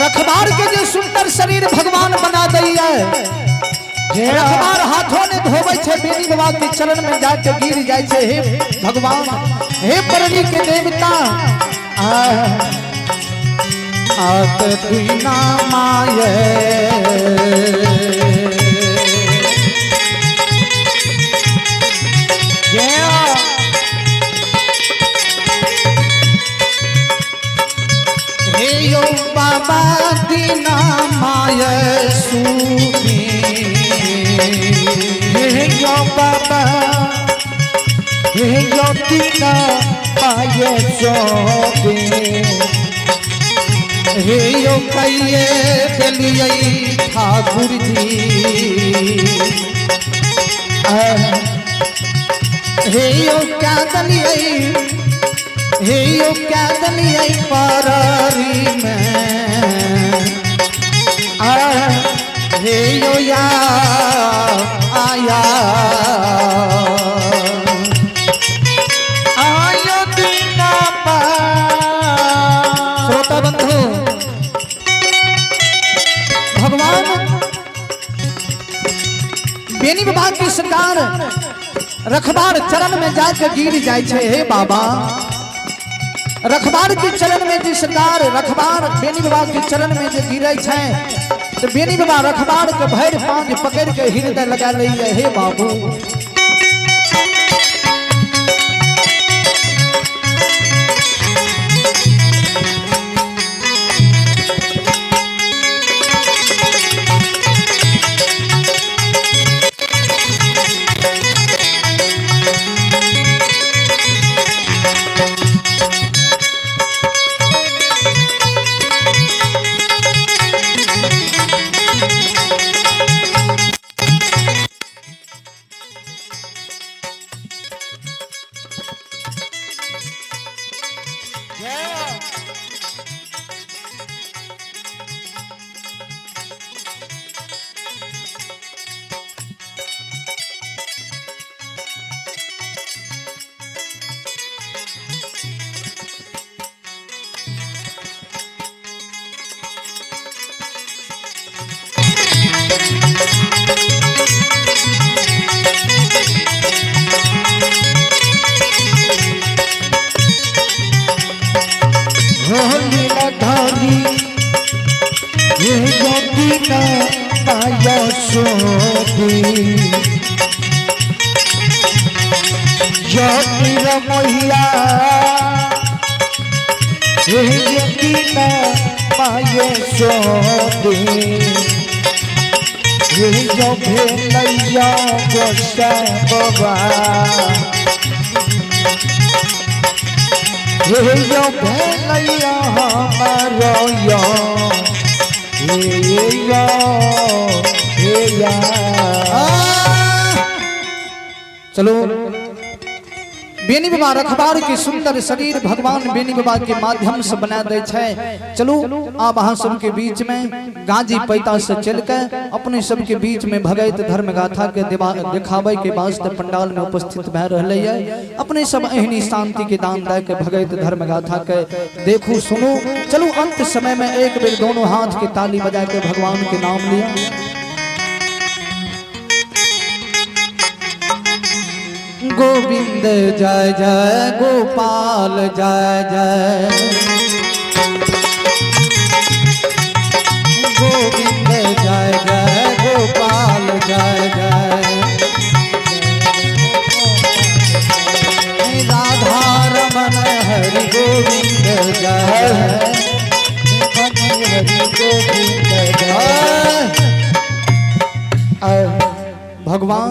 रखबार के जो सुंदर शरीर भगवान बना दैया रखबार हाथों ने धोबे छे बेनी बाबा के चरण में जाके गिर जाए छे। हे भगवान हे परनी के देवता आत तुई नाम आए हे यो बाबा दीना माये सूबी हे यो बाबा हे यो दीना माये सूबी हे यो कहिए दिलिए ठाकुर जी हे यो क्या दलिए हे यो क्या दलिए पररी में हे यो या आया आयो दीना पा। श्रोता बंधु भगवान बेनी बाबा की सरकार रखबार चरण में जाकर गिर जाए छे। हे बाबा रखबार के चरण में जी सरकार रखबार बेनी बाबा के चरण में जो गिरे छे तो बेनी बाबा रखबार के भैर पांच पकड़ के हृदय लगा ले। हे बाबू मैया पाए सोदी जो भेलैया गोसा बाबा जो भेलैया हमारो चलो बेनी बाबा रखबार के सुंदर शरीर भगवान बेनी बाबा के माध्यम से बना दे छे। चलो आप अहाँ सबके बीच में गाजी पैता से चल के अपने सबके बीच में भगत धर्म गाथा के दिखावे के वास्ते पंडाल में उपस्थित भय रहले है। अपने सब एहनी शांति के दान दे के भगत धर्म गाथा के देखो सुनो। चलो अंत समय में एक बेर दोनों हाथ की ताली बजा के भगवान के नाम लिया। गोविंद जय जय गोपाल जय जय गोविंद जय जय गोपाल जय जय राधा रमन हरि गोविंद जय हरि गोविंद जय। भगवान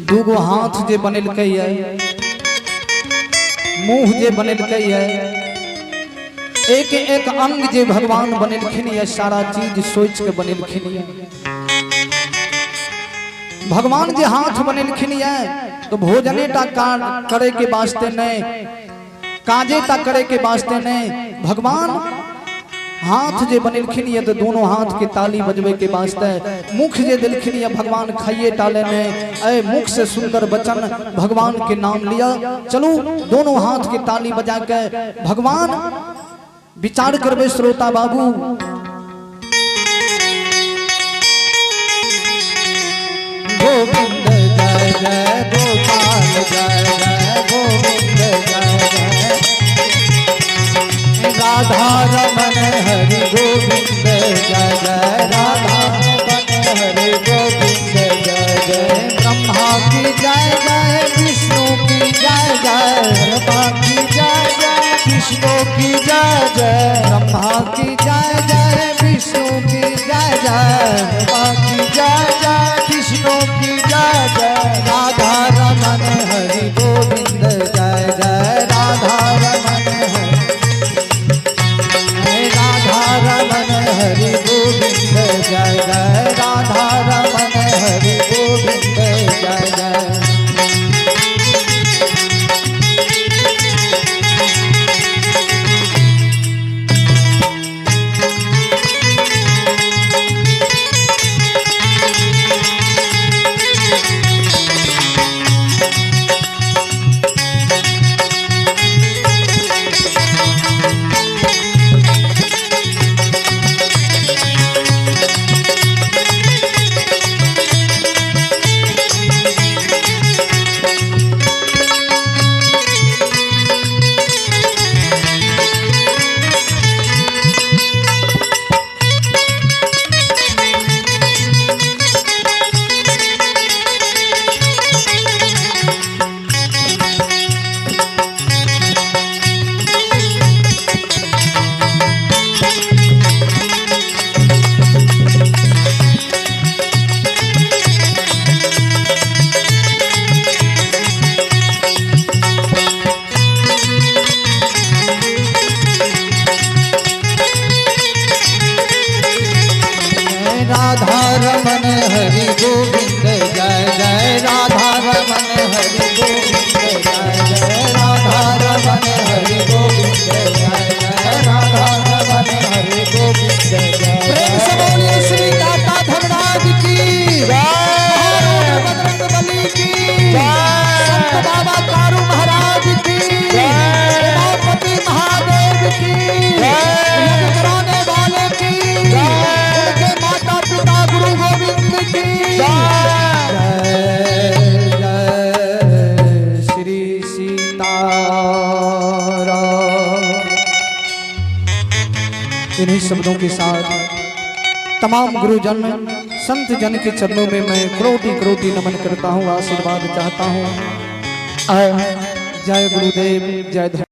दूगो हाथ जे बनेलकै है मुंह जे बनेलकै है एक एक अंग जे भगवान बनेलखिन है सारा चीज सोच के बनेलखिन है। भगवान जे हाथ बनेलखिन है तो भोजने टा करे के वास्ते नहीं काजे टा करे के वास्ते नहीं। भगवान हाथ जे बनेलखिन ये तो दोनों हाथ के ताली बजबे के वास्ते, मुख जे दिलखिन ये भगवान खाइए टाले ने, ऐ मुख से सुंदर बचन भगवान के नाम लिया। चलो दोनों हाथ के ताली बजा के भगवान विचार करबे श्रोता बाबू। गोविंद जय जय गोपाल जय जय गोविंद जय जय राधा रमन हरि गोविंद जय जय राधा रमन हरि गोविंद जय जय ब्रह्मा की जय जय विष्णु की जय जय ब्रह्मा की जय जय विष्णु की जय जय ब्रह्मा की जय जय विष्णु की जय जय ब्रह्मा की जय जय विष्णु की जय जय राधा रमन हरि गोविंद जय जय राधा रमन हरि गोविंद जय जय राधा रमन हरि गोविंद जय जय। राधा रमन हरि गोविंद जय जय राधा रमन हरि गोविंद जय जय राधा रमन हरि गोविंद जय जय राधा रमन हरि गोविंद जय जय। प्रेम से बोलिए श्री काका धर्मराज की जय, बजरंगबली की जय, संत बाबा कारू महाराज की जय, उमापति महादेव की जय, यज्ञ कराने वाले की जय, पिता गुरु गोविंद की जय जय श्री सीताराम। इन्हीं शब्दों के साथ तमाम गुरुजन संत जन के चरणों में मैं कोटि कोटि नमन करता हूँ, आशीर्वाद चाहता हूँ। जय गुरुदेव जय।